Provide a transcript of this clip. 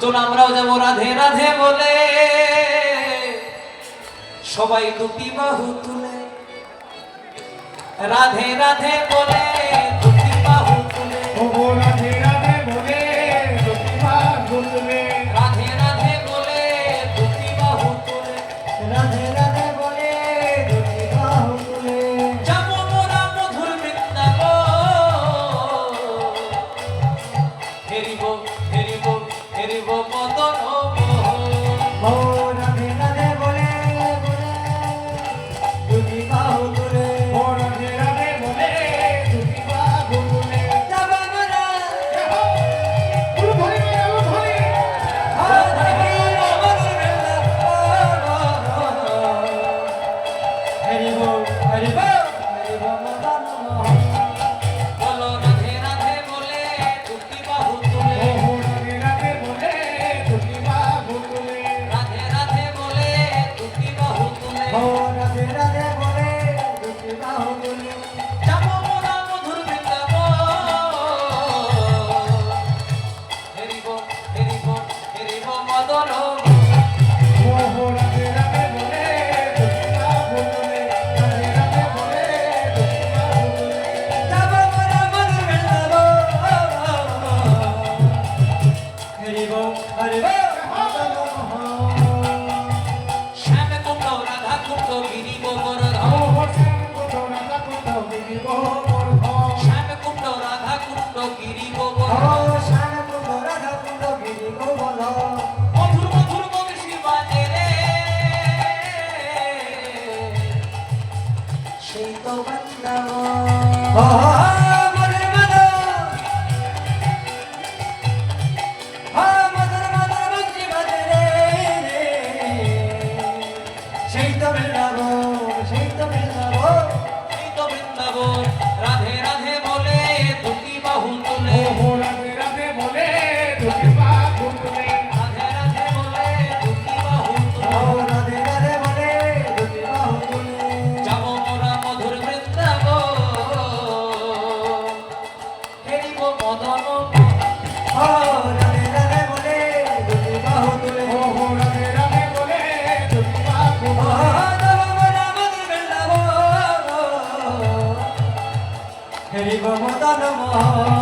চলো আমরাও যাবো রাধে রাধে বলে, সবাই দুটি বাহু তুলে রাধে রাধে বলে, দুটি বাহু তুলে রাধে রাধে বলে দুটি বাহু তুলে, রাধে রাধে বলে দুটি বাহু তুলে, রাধে রাধে বলে দুটি বাহু তুলে যাবো মোরা মধুর বৃন্দাবন, হেরিব হেরিব হেরিব মদন ও রাধে রাধে বলে দুটি বাহু তুলে রাধে রাধে বলে দুটি বাহু তুলে। যাব মোরা উলু ধরি উলু ধরি হরিব হরিব হরিব মদন মোহন বলো রাধে রাধে বলে দুটি বাহু তুলে, রাধে রাধে বলে দুটি বাহু তুলে, রাধে রাধে বলে দুটি বাহু তুলে, ও রাধে রাধে বলে দুটি বাহু তুলে যাবো মোরা মধুর বৃন্দাবন, হেরিব হেরিব হেরিব মদন রাধে রাধে বলে দুটি বাহু তুলে, রাধে রাধে বলে দুটি বাহু তুলে। যাব মোরা মধুর বৃন্দাবন হরিব হরিব মদন মোহন শ্যাম কুণ্ড রাধা কুণ্ড গিরি গোবর্ধন, শ্যাম কুণ্ড রাধা কুণ্ড গিরি গোবর্ধন, মধুর মধুর বংশী বাজে রে, সেই তো বৃন্দাবন সেই তো বৃন্দাবন সেই তো বৃন্দাবন এই তো বৃন্দাবন, রাধে রাধে বলে দুটি বাহু তুলে, রাধে রাধে বলে দুটি বাহু তুলে, রাধে রাধে বলে দুটি বাহু তুলে, ও রাধে রাধে বলে দুটি বাহু তুলে যাবো মোরা মধুর বৃন্দাবন, হেরিব মদন ও রাধে রাধে বলে দুটি বাহু তুলে রাধে রাধে বলে দুটি বাহু ও তুলে। দেব মোরা মধুর বৃন্দাবন হরিব মদন মোহন